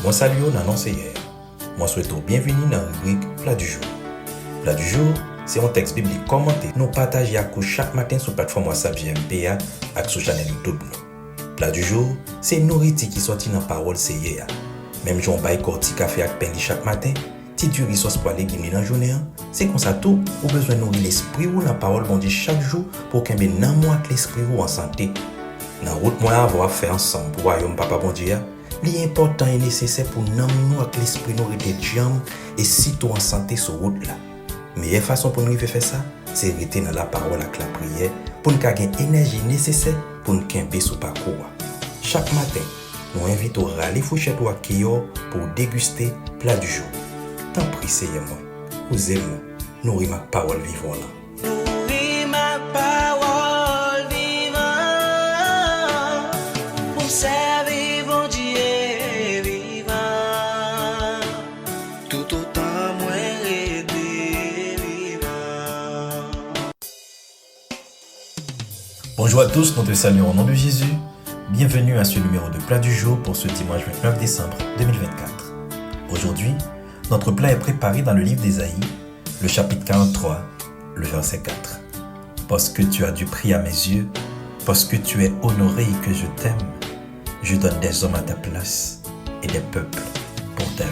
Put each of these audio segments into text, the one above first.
Moi salut nan hier. Moi souhaite bienvenue dans la rubrique Plat du jour. Plat du jour, c'est un texte biblique commenté. Nous partageons chaque matin sur la plateforme WhatsApp GMPA et sur la chaîne YouTube. Plat du jour, c'est nourriture qui sortit dans la parole c'est hier. Même si on baille corti café avec pain chaque matin, si tu ressources pour légumes dans la journée, c'est comme ça tout, ou besoin de nourrir l'esprit ou la parole bon Dieu chaque jour pour qu'il y ait un mois que l'esprit ou en santé. Dans la route, moi, avoir fait ensemble pour royaume papa bon Dieu, l'important et nécessaire pour nous avec l'esprit nous rester jam et sitôt en santé sur route là. Meilleure façon pour nous faire ça, c'est rester dans la parole avec la prière pour nous avoir l'énergie nécessaire pour nous camper sur parcours. Chaque matin, nous invitons à râler fouchette ou à Kio pour déguster plat du jour. Tant pis, Seigneur-moi, vous aimez, nourris ma parole vivante là. Nourris ma parole vivante pour servir mon Dieu vivant. Tout autant moi aider vivant. Bonjour à tous, nous te saluons au nom de Jésus. Bienvenue à ce numéro de plat du jour pour ce dimanche 29 décembre 2024. Aujourd'hui, notre plat est préparé dans le livre d'Ésaïe, le chapitre 43, le verset 4. Parce que tu as du prix à mes yeux, parce que tu es honoré et que je t'aime, je donne des hommes à ta place et des peuples pour ta vie.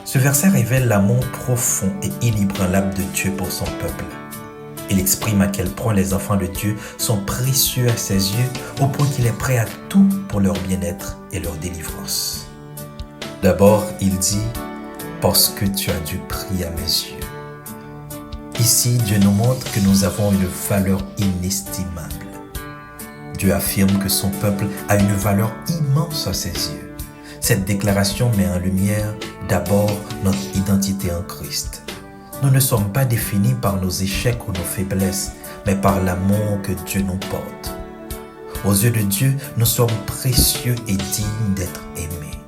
Ce verset révèle l'amour profond et inébranlable de Dieu pour son peuple. Il exprime à quel point les enfants de Dieu sont précieux à ses yeux, au point qu'il est prêt à tout pour leur bien-être et leur délivrance. D'abord, il dit « Parce que tu as du prix à mes yeux ». Ici, Dieu nous montre que nous avons une valeur inestimable. Dieu affirme que son peuple a une valeur immense à ses yeux. Cette déclaration met en lumière d'abord notre identité en Christ. Nous ne sommes pas définis par nos échecs ou nos faiblesses, mais par l'amour que Dieu nous porte. Aux yeux de Dieu, nous sommes précieux et dignes d'être aimés.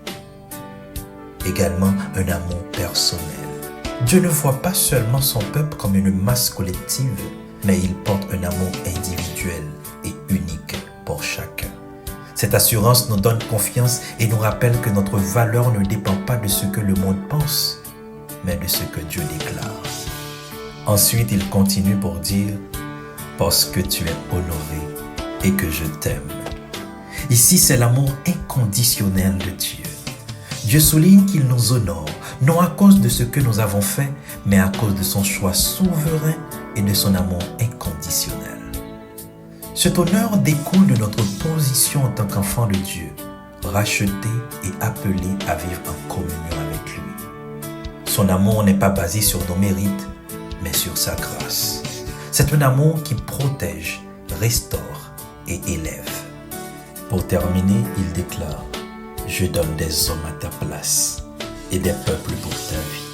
Également, un amour personnel. Dieu ne voit pas seulement son peuple comme une masse collective, mais il porte un amour individuel et unique pour chacun. Cette assurance nous donne confiance et nous rappelle que notre valeur ne dépend pas de ce que le monde pense, mais de ce que Dieu déclare. Ensuite, il continue pour dire « Parce que tu es honoré et que je t'aime ». Ici, c'est l'amour inconditionnel de Dieu. Dieu souligne qu'il nous honore, non à cause de ce que nous avons fait, mais à cause de son choix souverain et de son amour inconditionnel. Cet honneur découle de notre position en tant qu'enfant de Dieu, racheté et appelé à vivre en communion avec lui. Son amour n'est pas basé sur nos mérites, mais sur sa grâce. C'est un amour qui protège, restaure et élève. Pour terminer, il déclare « Je donne des hommes à ta place et des peuples pour ta vie ».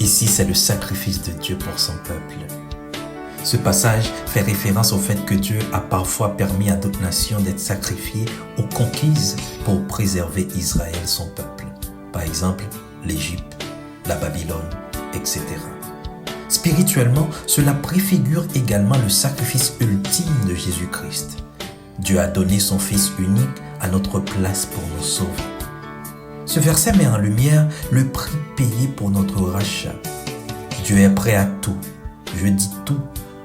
Ici, c'est le sacrifice de Dieu pour son peuple. Ce passage fait référence au fait que Dieu a parfois permis à d'autres nations d'être sacrifiées ou conquises pour préserver Israël, son peuple. Par exemple, l'Égypte, la Babylone, etc. Spirituellement, cela préfigure également le sacrifice ultime de Jésus-Christ. Dieu a donné son Fils unique à notre place pour nous sauver. Ce verset met en lumière le prix payé pour notre rachat. Dieu est prêt à tout, je dis tout,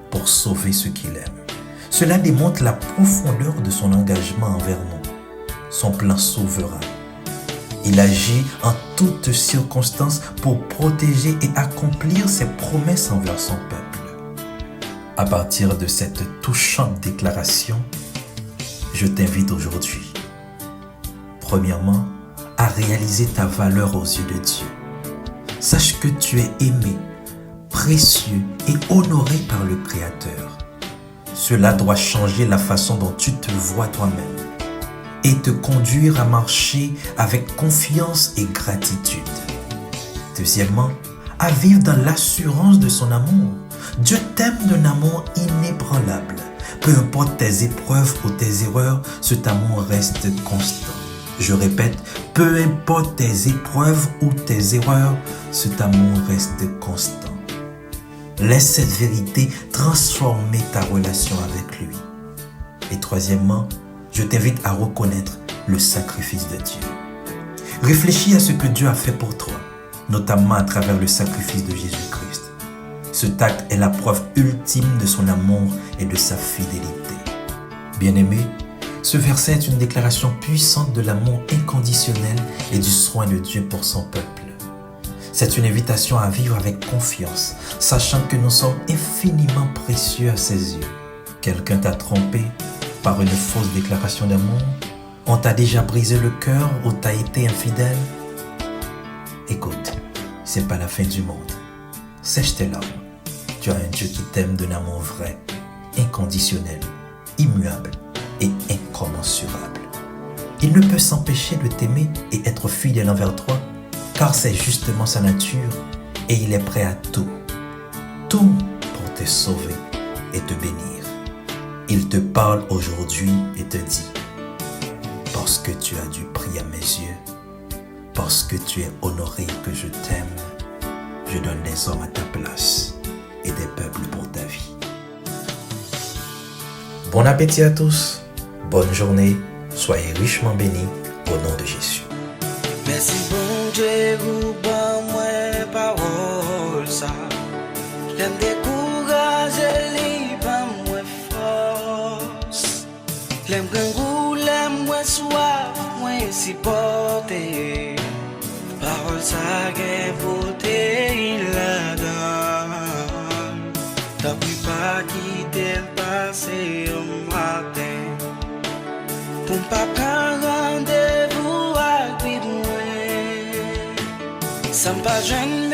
pour sauver ceux qu'il aime. Cela démontre la profondeur de son engagement envers nous, son plan souverain. Il agit en toutes circonstances pour protéger et accomplir ses promesses envers son peuple. À partir de cette touchante déclaration, je t'invite aujourd'hui, premièrement, à réaliser ta valeur aux yeux de Dieu. Sache que tu es aimé, précieux et honoré par le Créateur. Cela doit changer la façon dont tu te vois toi-même et te conduire à marcher avec confiance et gratitude. Deuxièmement, à vivre dans l'assurance de son amour. Dieu t'aime d'un amour inébranlable. Peu importe tes épreuves ou tes erreurs, cet amour reste constant. Je répète, peu importe tes épreuves ou tes erreurs, cet amour reste constant. Laisse cette vérité transformer ta relation avec lui. Et troisièmement, je t'invite à reconnaître le sacrifice de Dieu. Réfléchis à ce que Dieu a fait pour toi, notamment à travers le sacrifice de Jésus-Christ. Ce acte est la preuve ultime de son amour et de sa fidélité. Bien-aimé, ce verset est une déclaration puissante de l'amour inconditionnel et du soin de Dieu pour son peuple. C'est une invitation à vivre avec confiance, sachant que nous sommes infiniment précieux à ses yeux. Quelqu'un t'a trompé par une fausse déclaration d'amour? On t'a déjà brisé le cœur ou t'as été infidèle? Écoute, c'est pas la fin du monde. Sèche tes larmes. Tu as un Dieu qui t'aime d'un amour vrai, inconditionnel, immuable et incommensurable. Il ne peut s'empêcher de t'aimer et être fidèle envers toi, car c'est justement sa nature et il est prêt à tout pour te sauver et te bénir. Il te parle aujourd'hui et te dit: parce que tu as du prix à mes yeux, parce que tu es honoré que je t'aime, je donne des hommes à ta place et des peuples pour ta vie. Bon appétit à tous, bonne journée, soyez richement bénis au nom de Jésus. Merci bon Dieu pour bon moi parole ça. L'aime décourager li pas moi force. L'aime goût, l'aime moi soif, moi supporter. Parole ça gain beauté il la donne. T'as pu pas quitter le passé au matin. Pour pas prendre rendez-vous avec moi. Sans pas jeune